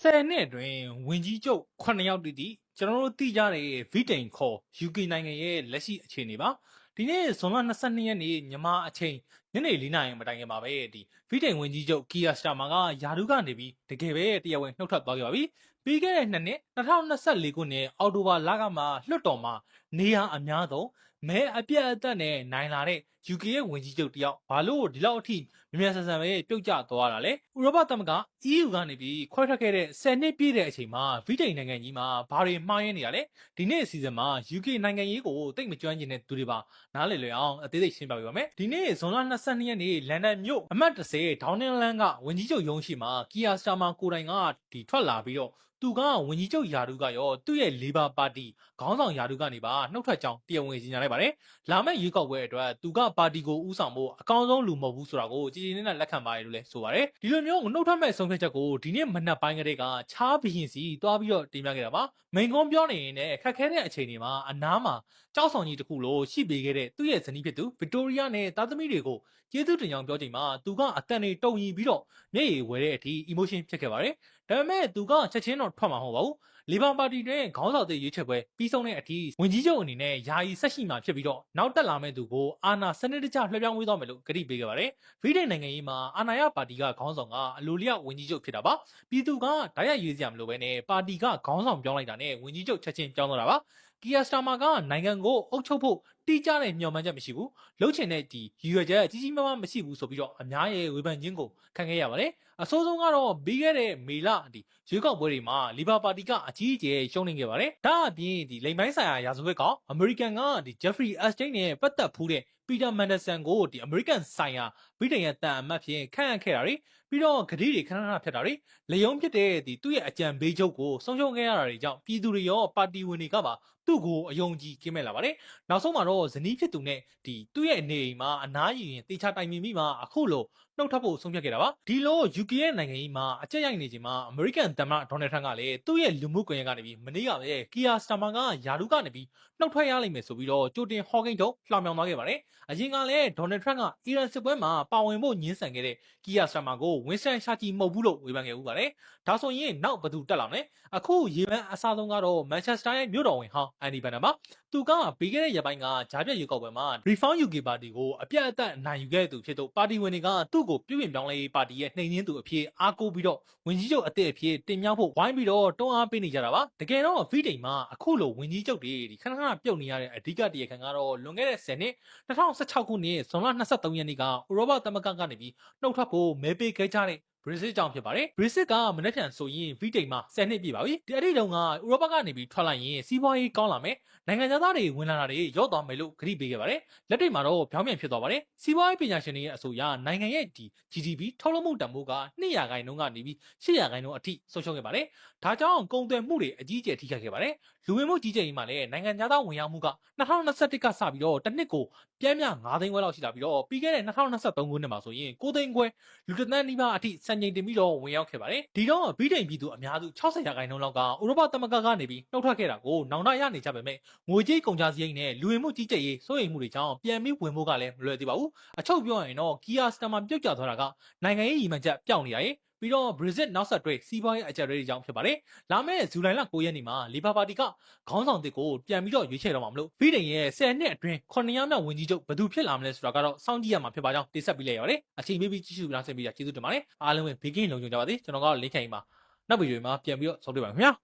နှစ်အတွင်းဝင်ကြီးချုပ်9ယောက်တိတိကျွန်တော်တို့သိကြတဲ့ဗြိတိန်ခေါ် UK နိုင်ငံရဲ့လက်ရှိအခြေအနေပါဒီနေ့ဇွန်လ22ရက်နေ့မြန်မာအချိန်ညနေ4နာရီမတိုင်ခင်ပါပဲဒီဗြိတိန်ဝင်ကြီးချုပ်ကီယာစတာမာကယာဒူးကနေပြီးတကယ်ပဲတရားဝင်နှုတ်ထွက်သွားခဲ့ပါပြီပြီးခဲ့တဲ့နှစ်2024ခုနှစ်အောက်တိုဘာလကမှလွှတ်တော်မှာနေရာအများဆုံးမဲအပြတ်အသက်နဲ့နိုင်လာတဲ့ UK ရဲ့ဝင်ကြီးချုပ်တယောက်ဘာလို့ဒီလောက်အထိမြန်ဆန်ဆန်ပဲပြုတ်ကျသွားတာလဲဥရောပသမဂ္ဂ EU ကနေပြီးခွဲထွက်ခဲ့တဲ့10နှစ်ပြည့်တဲ့အချိန်မှာဗြိတိန်နိုင်ငံကြီးမှာဘာတွေမှားရင်းနေရလဲဒီနေ့အစီအစဉ်မှာ UK နိုင်ငံရေးကိုတိတ်မကျွမ်းကျင်တဲ့သူတွေပါနားလည်လွယ်အောင်အသေးစိတ်ရှင်းပြပေးပါမယ်ဒီနေ့ဇွန်လ22ရက်နေ့လန်ဒန်မြို့အမှတ်30ဒေါင်းနင်းလန်းကဝင်ကြီးချုပ်ရုံးရှိမှာကီယာစတာမာကိုတိုင်ကဒီထွက်လာပြီးတော့သူကဝင်ကြီးချုပ်ယာဒူးကရောသူ့ရဲ့လေဘာပါတီခေါင်းဆောင်ယာဒူးကနေပါနှုတ်ထွက်ကြောင်းတရားဝင်ကြေညာလိုက်ပါတယ်လာမယ့်ရွေးကောက်ပွဲအတွက်သူကပါတီကိုဦးဆောင်ဖို့အကောင်းဆုံးလူမဟုတ်ဘူးဆိုတာကိုကြည်ကြည်နက်နက်လက်ခံပါတယ်လို့လည်းဆိုပါတယ်ဒီလိုမျိုးနှုတ်ထွက်မဲ့ဆုံးဖြတ်ချက်ကိုဒီနေ့မနက်ပိုင်းကတည်းကချားဘရင်စီတွားပြီးတော့တင်ပြခဲ့တာပါမိန်ကုန်းပြောနေရင်လည်းခက်ခဲတဲ့အချိန်တွေမှာအနားမှာကြောက်ဆောင်ကြီးတစ်ခုလိုရှိပေးခဲ့တဲ့သူ့ရဲ့ဇနီးဖြစ်သူဗစ်တိုးရီးယားနဲ့သားသမီးတွေကိုကျေးဇူးတင်ကြောင်းပြောချိန်မှာသူကအတန်တွေတုံရင်ပြီးတော့မျက်ရည်ဝဲတဲ့အထိ emotion ဖြစ်ခဲ့ပါတယ်ဒါပေမဲ့သူကချက်ချင်းတော့ထွက်မှာမဟုတ်ပါဘူးလီဘာပါတီတွင်ခေါင်းဆောင်တဲ့ရွေးချယ်ပွဲပြီးဆုံးတဲ့အထိဝင်ကြီးချုပ်အနေနဲ့ယာယီဆက်ရှိမှာဖြစ်ပြီးတော့နောက်တက်လာမဲ့သူကိုအာဏာစနစ်တကျလွှဲပြောင်းပေးသွားမယ်လို့ကတိပေးခဲ့ပါတယ်ဗြိတိန်နိုင်ငံရေးမှာအာဏာရပါတီကခေါင်းဆောင်ကအလိုလျောက်ဝင်ကြီးချုပ်ဖြစ်တာပါပြည်သူကဓာတ်ရိုက်ရွေးစရာမလိုဘဲနဲ့ပါတီကခေါင်းဆောင်ပြောင်းလိုက်တာနဲ့ဝင်ကြီးချုပ်ချက်ချင်းပြောင်းသွားတာပါကီယာစတာမာကနိုင်ငံကိုအုပ်ချုပ်ဖို့တိကျတဲ့မျှော်မှန်းချက်မရှိဘူးလှုပ်ချင်တဲ့ဒီရွေချက်ကြီးကြီးမားမားမရှိဘူးဆိုပြီးတော့အများရဲ့ဝေဖန်ခြင်းကိုခံခဲ့ရပါတယ်အဆိုးဆုံးကတော့ပြီးခဲ့တဲ့မေလဒီရွေးကောက်ပွဲတွေမှာလီဘာပါတီကအကြီးအကျယ်ရှုံးနေခဲ့ပါတယ်ဒါအပြင်ဒီလိမ်ပိုင်းဆိုင်ရာရာဇဝတ်ကောင်အမေရိကန်ကဒီဂျက်ဖရီအက်စတိန်နဲ့ပတ်သက်ဖူးတဲ့ပီတာမန်ဒဆန်ကိုဒီအမေရိကန်ဆိုင်ရာဗြိတိန်ရဲ့တန်အမတ်ဖြစ်ခန့်အပ်ခဲ့တာတွေပြီးတော့ဂတိတွေခဏခဏဖြတ်တာတွေလေယုံဖြစ်တဲ့ဒီသူ့ရဲ့အကြံပေးချုပ်ကိုဆုံးရှုံးခဲ့ရတာတွေကြောင့်ပြည်သူတွေရောပါတီဝင်တွေကပါသူ့ကိုအယုံကြည်ကင်းမဲ့လာပါတယ်နောက်ဆုံးမှာတော့ဇနီးဖြစ်သူနဲ့ဒီသူ့ရဲ့နေအိမ်မှာအနားယူရင်တေချာတိုင်ပင်ပြီးမှအခုလိုနှုတ်ထပ်ဖို့ဆုံးဖြတ်ခဲ့တာပါဒီလို UK ရဲ့နိုင်ငံရေးမှာအကြက်ရိုက်နေချိန်မှာအမေရိကန်သမ္မတဒေါ်နယ်ထရန့်ကလည်းသူ့ရဲ့လူမှုကွန်ရက်ကနေပြီးမနေ့ကပဲကီယာစတာမာကယာဒူးကနေပြီးနှုတ်ထွက်ရလိမ့်မယ်ဆိုပြီးတော့ကြိုတင်ဟော်ကိန်းထုတ်လှောင်ပြောင်သွားခဲ့ပါတယ်အရင်ကလည်းဒေါ်နယ်ထရန့်ကအီရန်စစ်ပွဲမှာပါဝင်ဖို့ညှင်းဆန်ခဲ့တဲ့ကီယာစတာမာကိုဝင်းစတန်ရှာချီမဟုတ်ဘူးလို့ဝေဖန်ခဲ့ဦးပါတယ်ဒါဆိုရင်နောက်ဘသူတက်လာမလဲအခုရေပန်းအစားဆုံးကတော့မန်ချက်စတာရဲ့မြို့တော်ဝင်ဟောင်းအန်ဒီဘန်နာပါသူကပြီးခဲ့တဲ့ရက်ပိုင်းကဂျာပြတ်ရွေးကောက်ပွဲမှာ Reform UK ပါတီကိုအပြတ်အသတ်နိုင်ယူခဲ့သူဖြစ်တော့ပါတီဝင်တွေကသူ့ကိုပြုပြင်ပြောင်းလဲရေးပါတီရဲ့နှိမ်နင်းသူအဖြစ်အားကိုးပြီးတော့ဝင်ကြီးချုပ်အသစ်အဖြစ်တင်မြှောက်ဖို့ဝိုင်းပြီးတော့တွန်းအားပေးနေကြတာပါတကယ်တော့ဗြိတိန်မှာအခုလိုဝင်ကြီးချုပ်တွေဒီခဏခဏပြုတ်နေရတဲ့အဓိကတရားခံကတော့လွန်ခဲ့တဲ့10နှစ်2016ခုနှစ်ဇွန်လ23ရက်နေ့ကဥရောပသမဂ္ဂကနေပြီးနှုတ်ထွက်ဖို့မဲပေးခဲ့ကြတဲ့Brexit ကြောင့်ဖြစ်ပါတယ် Brexit ကမနေ့ပြန်ဆိုရင်ဗြိတိန်မှာ10နှစ်ပြည့်ပါပြီဒီအထိတုန်းကဥရောပကနေပြီးထွက်လိုက်ရင်စီးပွားရေးကောင်းလာမယ်နိုင်ငံသားတွေဝင်လာတာတွေရော့သွားမယ်လို့ကတိပေးခဲ့ပါတယ်လက်တွေ့မှာတော့ပြောင်းပြန်ဖြစ်သွားပါတယ်စီးပွားရေးပညာရှင်တွေရဲ့အဆိုအရနိုင်ငံရဲ့ဒီ GDP ထုတ်လုပ်မှုတန်ဖိုးက2%ကနေပြီး8%အထိဆုံးရှုံးခဲ့ပါတယ်ဒါကြောင့်ကုန်သွယ်မှုတွေအကြီးအကျယ်ထိခိုက်ခဲ့ပါတယ်လူဝင်မှုကြီးကြပ်ရေးမှာလည်းနိုင်ငံသားဝင်ရောက်မှုက2021ကစပြီးတော့တစ်နှစ်ကိုပြင်းပြ9သိန်းခွဲလောက်ရှိလာပြီးတော့ပြီးခဲ့တဲ့2023ခုနှစ်မှာဆိုရင်9သိန်းခွဲလူတစ်သန်းနီးပါးအထိစံချိန်တင်ပြီးတော့ဝင်ရောက်ခဲ့ပါတယ်ဒီတော့ဗြိတိန်ပြည်သူအများစု60%လောက်ကဥရောပသမဂ္ဂကနေပြီးနှုတ်ထွက်ခဲ့တာကိုနောင်တရနေကြပေမဲ့ငွေကြေးကုန်ကျစရိတ်နဲ့လူဝင်မှုကြီးကြပ်ရေးစိုးရိမ်မှုတွေကြောင့်ပြန်ပြီးဝင်ဖို့ကလည်းမလွယ်သေးပါဘူးအချုပ်ပြောရရင်တော့ကီယာစတာမာပြုတ်ကျသွားတာကနိုင်ငံရေးရည်မှန်းချက်ပြောင်းနေရရဲ့ပြီးတော့ Brexit နောက်ဆက်တွဲစီးပွားရေးအကြက်တွေကြောင့်ဖြစ်ပါတယ်လာမယ့်ဇူလိုင်လ9ရက်နေ့မှာလီဘာပါတီကခေါင်းဆောင်တစ်ကိုပြန်ပြီးတော့ရွေးချယ်တော့မှာမလို့ဗြိတိန်ရဲ့10နှစ်အတွင်း9ယောက်မြောက်ဝင်ကြီးချုပ်ဘယ်သူဖြစ်လာမလဲဆိုတာကတော့စောင့်ကြည့်ရမှာဖြစ်ပါကြောင်းတင်ဆက်ပေးလိုက်ရပါတယ်အချိန်ပေးပြီးကြည့်ရှုနားဆင်ပေးကြကျေးဇူးတင်ပါတယ်အားလုံးပဲဘေးကင်းလုံခြုံကြပါစေကျွန်တော်ကတော့လင်းခိုင်ပါနောက်ဗီဒီယိုမှာပြန်ပြီးတော့ဆောင်းတွေ့ပါမယ်ခင်ဗျာ